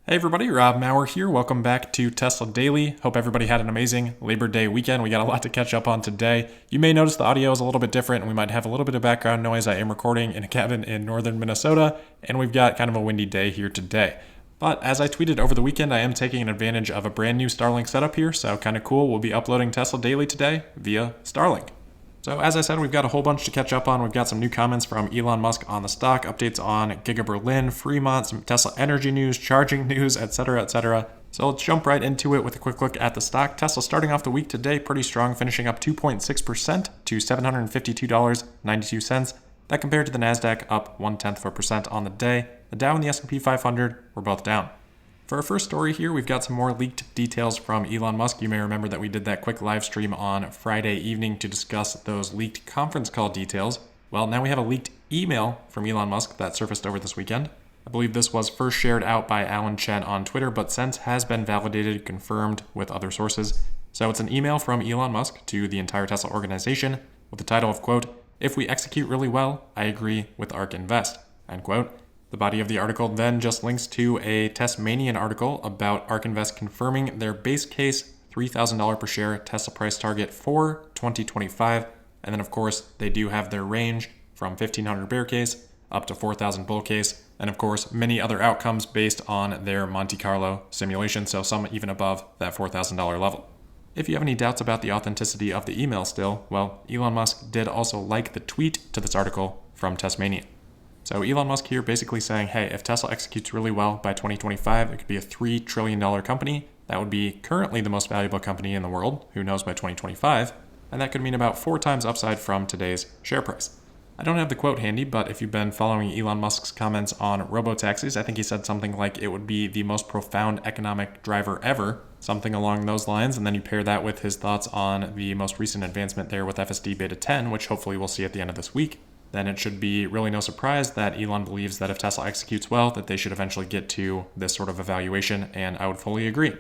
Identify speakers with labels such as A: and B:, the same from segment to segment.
A: Hey everybody, Rob Maurer here. Welcome back to Tesla Daily. Hope everybody had an amazing Labor Day weekend. We got a lot to catch up on today. You may notice the audio is a little bit different and we might have a little bit of background noise. I am recording in a cabin in northern Minnesota and we've got kind of a windy day here today. But as I tweeted over the weekend, I am taking advantage of a brand new Starlink setup here, so kind of cool. We'll be uploading Tesla Daily today via Starlink. So as I said, we've got a whole bunch to catch up on. We've got some new comments from Elon Musk on the stock, updates on Giga Berlin, Fremont, some Tesla energy news, charging news, etc., etc. So let's jump right into it with a quick look at the stock. Tesla starting off the week today pretty strong, finishing up 2.6% to $752.92. That compared to the Nasdaq up 0.1% on the day. The Dow and the S&P 500 were both down. For our first story here, we've got some more leaked details from Elon Musk. You may remember that we did that quick live stream on Friday evening to discuss those leaked conference call details. Well, now we have a leaked email from Elon Musk that surfaced over this weekend. I believe this was first shared out by Alan Chen on Twitter, but since has been validated, confirmed with other sources. So it's an email from Elon Musk to the entire Tesla organization with the title of, quote, "If we execute really well, I agree with ARK Invest," end quote. The body of the article then just links to a Tesmanian article about ARK Invest confirming their base case $3,000 per share Tesla price target for 2025. And then, of course, they do have their range from 1,500 bear case up to 4,000 bull case. And, of course, many other outcomes based on their Monte Carlo simulation, so some even above that $4,000 level. If you have any doubts about the authenticity of the email still, well, Elon Musk did also like the tweet to this article from Tesmanian. So Elon Musk here basically saying, hey, if Tesla executes really well by 2025, it could be a $3 trillion company. That would be currently the most valuable company in the world. Who knows by 2025? And that could mean about 4 times upside from today's share price. I don't have the quote handy, but if you've been following Elon Musk's comments on robotaxis, I think he said something like it would be the most profound economic driver ever, something along those lines. And then you pair that with his thoughts on the most recent advancement there with FSD Beta 10, which hopefully we'll see at the end of this week. Then it should be really no surprise that Elon believes that if Tesla executes well, that they should eventually get to this sort of evaluation, and I would fully agree.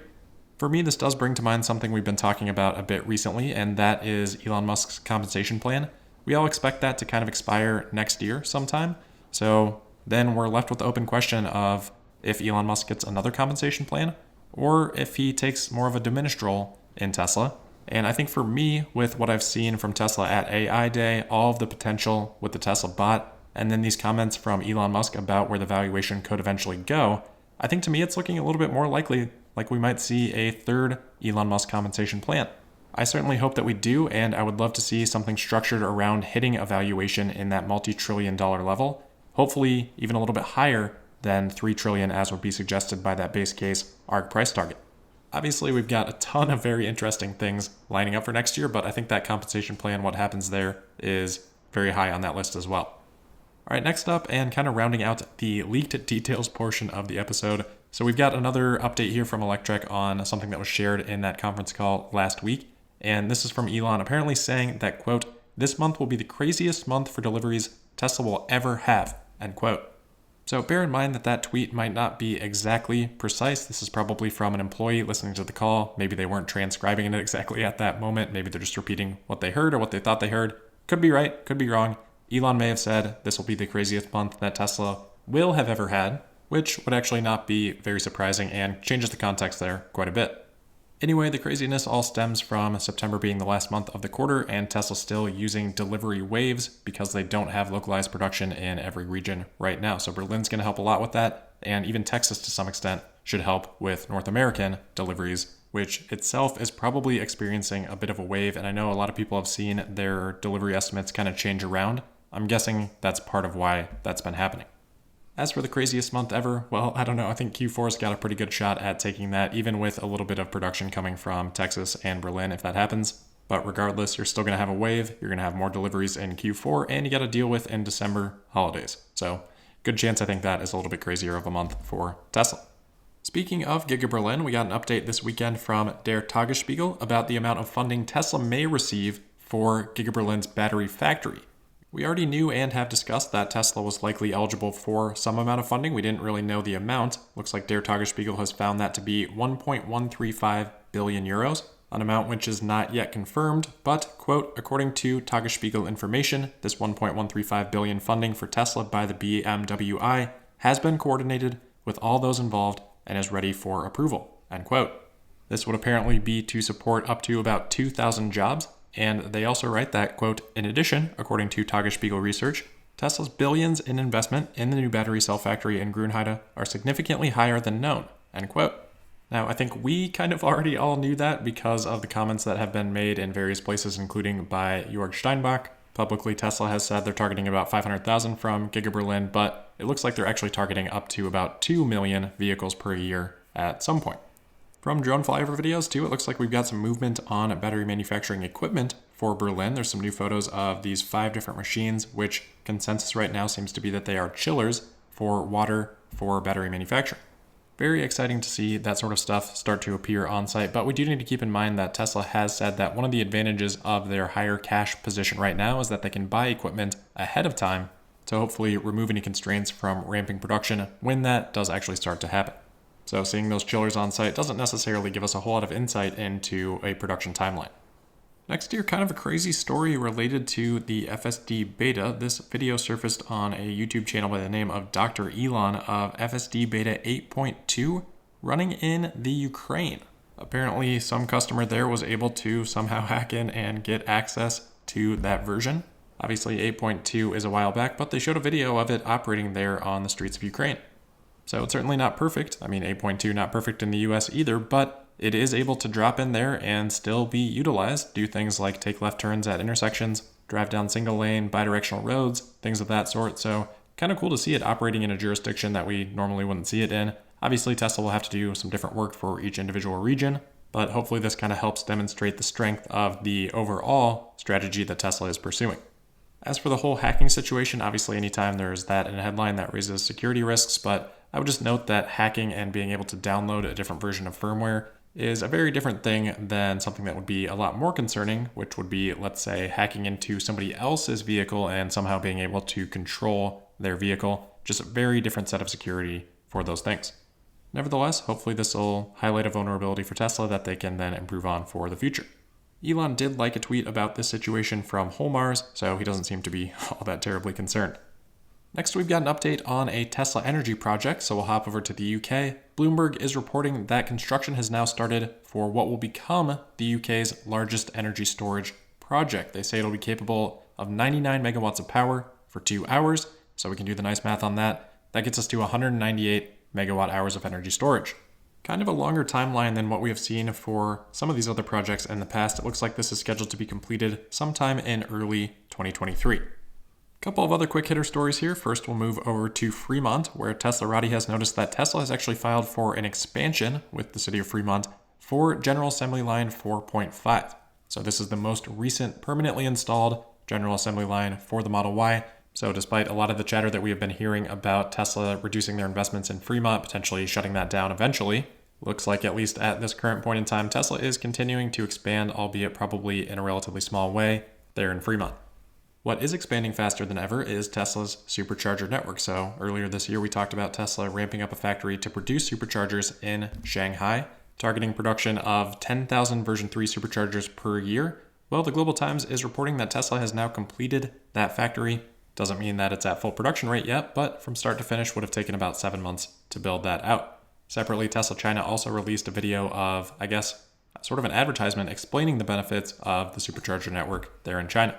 A: For me, this does bring to mind something we've been talking about a bit recently, and that is Elon Musk's compensation plan. We all expect that to kind of expire next year sometime, so then we're left with the open question of if Elon Musk gets another compensation plan, or if he takes more of a diminished role in Tesla. And I think for me, with what I've seen from Tesla at AI Day, all of the potential with the Tesla bot, and then these comments from Elon Musk about where the valuation could eventually go, I think to me it's looking a little bit more likely like we might see a third Elon Musk compensation plan. I certainly hope that we do, and I would love to see something structured around hitting a valuation in that multi-trillion-dollar level, hopefully even a little bit higher than $3 trillion as would be suggested by that base case ARK price target. Obviously, we've got a ton of very interesting things lining up for next year, but I think that compensation plan, what happens there, is very high on that list as well. All right, next up, and kind of rounding out the leaked details portion of the episode. So we've got another update here from Electrek on something that was shared in that conference call last week. And this is from Elon apparently saying that, quote, "This month will be the craziest month for deliveries Tesla will ever have," end quote. So bear in mind that that tweet might not be exactly precise. This is probably from an employee listening to the call. Maybe they weren't transcribing it exactly at that moment. Maybe they're just repeating what they heard or what they thought they heard. Could be right, could be wrong. Elon may have said this will be the craziest month that Tesla will have ever had, which would actually not be very surprising and changes the context there quite a bit. Anyway, the craziness all stems from September being the last month of the quarter and Tesla still using delivery waves because they don't have localized production in every region right now. So Berlin's going to help a lot with that, and even Texas to some extent should help with North American deliveries, which itself is probably experiencing a bit of a wave, and I know a lot of people have seen their delivery estimates kind of change around. I'm guessing that's part of why that's been happening. As for the craziest month ever, well, I don't know. I think Q4's got a pretty good shot at taking that, even with a little bit of production coming from Texas and Berlin if that happens. But regardless, you're still going to have a wave. You're going to have more deliveries in Q4, and you got to deal with in December holidays. So good chance I think that is a little bit crazier of a month for Tesla. Speaking of Giga Berlin, we got an update this weekend from Der Tagesspiegel about the amount of funding Tesla may receive for Giga Berlin's battery factory. We already knew and have discussed that Tesla was likely eligible for some amount of funding. We didn't really know the amount. Looks like Der Tagesspiegel has found that to be 1.135 billion euros, an amount which is not yet confirmed, but, quote, according to Tagesspiegel information, this 1.135 billion funding for Tesla by the BMWI has been coordinated with all those involved and is ready for approval, end quote. This would apparently be to support up to about 2,000 jobs, and they also write that, quote, in addition, according to Tagesspiegel Research, Tesla's billions in investment in the new battery cell factory in Grünheide are significantly higher than known, end quote. Now, I think we kind of already all knew that because of the comments that have been made in various places, including by Jörg Steinbach. Publicly, Tesla has said they're targeting about 500,000 from Giga Berlin, but it looks like they're actually targeting up to about 2 million vehicles per year at some point. From drone flyover videos, too, it looks like we've got some movement on battery manufacturing equipment for Berlin. There's some new photos of these 5 different machines, which consensus right now seems to be that they are chillers for water for battery manufacturing. Very exciting to see that sort of stuff start to appear on site, but we do need to keep in mind that Tesla has said that one of the advantages of their higher cash position right now is that they can buy equipment ahead of time to hopefully remove any constraints from ramping production when that does actually start to happen. So seeing those chillers on site doesn't necessarily give us a whole lot of insight into a production timeline. Next here, kind of a crazy story related to the FSD beta. This video surfaced on a YouTube channel by the name of Dr. Elon of FSD beta 8.2 running in the Ukraine. Apparently, some customer there was able to somehow hack in and get access to that version. Obviously, 8.2 is a while back, but they showed a video of it operating there on the streets of Ukraine. So it's certainly not perfect. I mean, 8.2 not perfect in the US either, but it is able to drop in there and still be utilized, do things like take left turns at intersections, drive down single lane, bidirectional roads, things of that sort. So kind of cool to see it operating in a jurisdiction that we normally wouldn't see it in. Obviously, Tesla will have to do some different work for each individual region, but hopefully this kind of helps demonstrate the strength of the overall strategy that Tesla is pursuing. As for the whole hacking situation, obviously anytime there's that in a headline that raises security risks, but I would just note that hacking and being able to download a different version of firmware is a very different thing than something that would be a lot more concerning, which would be, let's say, hacking into somebody else's vehicle and somehow being able to control their vehicle. Just a very different set of security for those things. Nevertheless, hopefully this will highlight a vulnerability for Tesla that they can then improve on for the future. Elon did like a tweet about this situation from Holmars, so he doesn't seem to be all that terribly concerned. Next, we've got an update on a Tesla energy project, so we'll hop over to the UK. Bloomberg is reporting that construction has now started for what will become the UK's largest energy storage project. They say it'll be capable of 99 megawatts of power for 2 hours, so we can do the nice math on that. That gets us to 198 megawatt hours of energy storage. Kind of a longer timeline than what we have seen for some of these other projects in the past. It looks like this is scheduled to be completed sometime in early 2023. Couple of other quick hitter stories here. First, we'll move over to Fremont, where Teslarati has noticed that Tesla has actually filed for an expansion with the city of Fremont for General Assembly Line 4.5. So this is the most recent permanently installed General Assembly Line for the Model Y. So despite a lot of the chatter that we have been hearing about Tesla reducing their investments in Fremont, potentially shutting that down eventually, looks like at least at this current point in time, Tesla is continuing to expand, albeit probably in a relatively small way, there in Fremont. What is expanding faster than ever is Tesla's Supercharger network. So earlier this year, we talked about Tesla ramping up a factory to produce Superchargers in Shanghai, targeting production of 10,000 version 3 Superchargers per year. Well, the Global Times is reporting that Tesla has now completed that factory. Doesn't mean that it's at full production rate yet, but from start to finish would have taken about 7 months to build that out. Separately, Tesla China also released a video of, I guess, sort of an advertisement explaining the benefits of the Supercharger network there in China.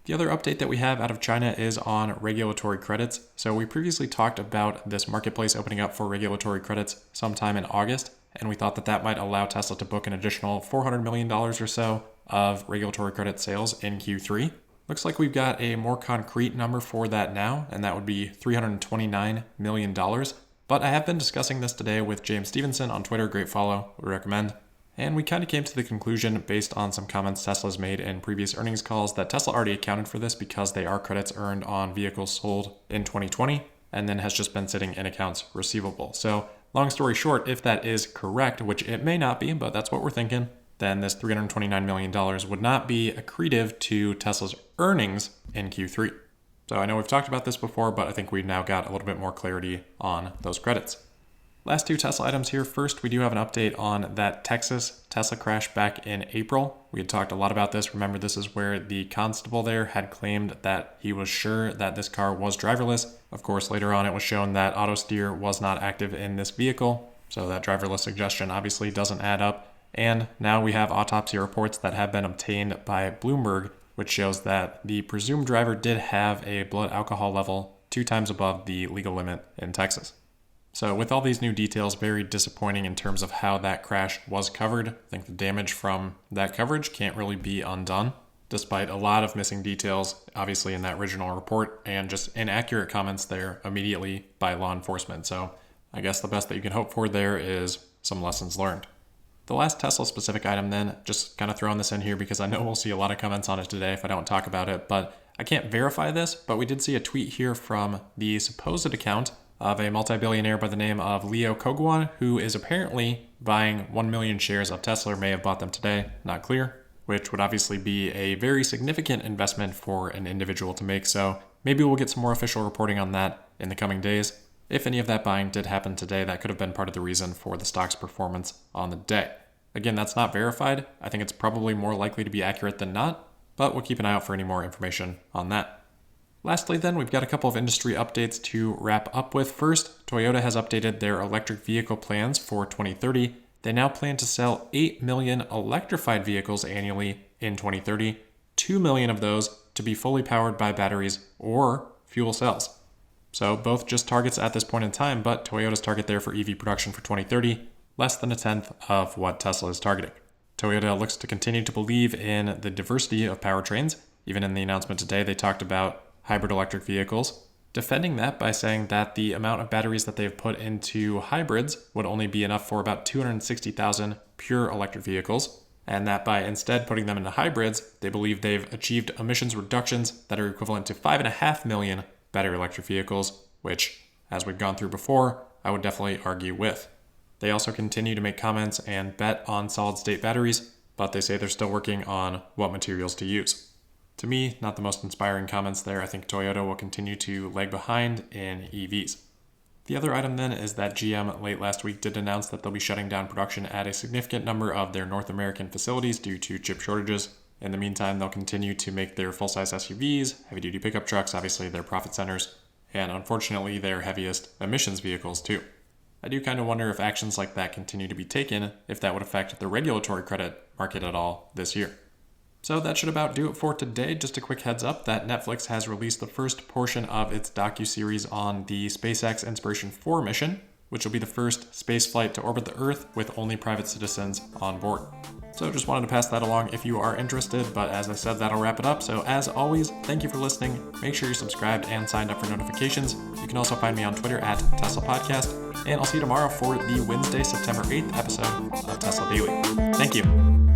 A: The other update that we have out of China is on regulatory credits. So we previously talked about this marketplace opening up for regulatory credits sometime in August, and we thought that that might allow Tesla to book an additional $400 million or so of regulatory credit sales in Q3. Looks like we've got a more concrete number for that now, and that would be $329 million. But I have been discussing this today with James Stevenson on Twitter, great follow, would recommend. And we kind of came to the conclusion, based on some comments Tesla's made in previous earnings calls, that Tesla already accounted for this because they are credits earned on vehicles sold in 2020 and then has just been sitting in accounts receivable. So long story short, if that is correct, which it may not be, but that's what we're thinking, then this $329 million would not be accretive to Tesla's earnings in Q3. So I know we've talked about this before, but I think we've now got a little bit more clarity on those credits. Last 2 Tesla items here. First, we do have an update on that Texas Tesla crash back in April. We had talked a lot about this. Remember, this is where the constable there had claimed that he was sure that this car was driverless. Of course, later on it was shown that auto steer was not active in this vehicle. So that driverless suggestion obviously doesn't add up. And now we have autopsy reports that have been obtained by Bloomberg, which shows that the presumed driver did have a blood alcohol level 2 times above the legal limit in Texas. So with all these new details, very disappointing in terms of how that crash was covered. I think the damage from that coverage can't really be undone, despite a lot of missing details, obviously in that original report, and just inaccurate comments there immediately by law enforcement. So I guess the best that you can hope for there is some lessons learned. The last Tesla-specific item then, just kind of throwing this in here because I know we'll see a lot of comments on it today if I don't talk about it, but I can't verify this, but we did see a tweet here from the supposed account of a multi-billionaire by the name of Leo Kogwan, who is apparently buying 1 million shares of Tesla, or may have bought them today, not clear, which would obviously be a very significant investment for an individual to make. So maybe we'll get some more official reporting on that in the coming days. If any of that buying did happen today, that could have been part of the reason for the stock's performance on the day. Again, that's not verified. I think it's probably more likely to be accurate than not, but we'll keep an eye out for any more information on that. Lastly then, we've got a couple of industry updates to wrap up with. First, Toyota has updated their electric vehicle plans for 2030. They now plan to sell 8 million electrified vehicles annually in 2030, 2 million of those to be fully powered by batteries or fuel cells. So both just targets at this point in time, but Toyota's target there for EV production for 2030, less than a tenth of what Tesla is targeting. Toyota looks to continue to believe in the diversity of powertrains. Even in the announcement today, they talked about hybrid electric vehicles, defending that by saying that the amount of batteries that they've put into hybrids would only be enough for about 260,000 pure electric vehicles, and that by instead putting them into hybrids, they believe they've achieved emissions reductions that are equivalent to 5.5 million battery electric vehicles, which, as we've gone through before, I would definitely argue with. They also continue to make comments and bet on solid-state batteries, but they say they're still working on what materials to use. To me, not the most inspiring comments there. I think Toyota will continue to lag behind in EVs. The other item then is that GM late last week did announce that they'll be shutting down production at a significant number of their North American facilities due to chip shortages. In the meantime, they'll continue to make their full-size SUVs, heavy-duty pickup trucks, obviously their profit centers, and unfortunately their heaviest emissions vehicles too. I do kind of wonder if actions like that continue to be taken, if that would affect the regulatory credit market at all this year. So that should about do it for today. Just a quick heads up that Netflix has released the first portion of its docuseries on the SpaceX Inspiration 4 mission, which will be the first space flight to orbit the Earth with only private citizens on board. So just wanted to pass that along if you are interested, but as I said, that'll wrap it up. So as always, thank you for listening. Make sure you're subscribed and signed up for notifications. You can also find me on Twitter at Tesla Podcast, and I'll see you tomorrow for the Wednesday, September 8th episode of Tesla Daily. Thank you.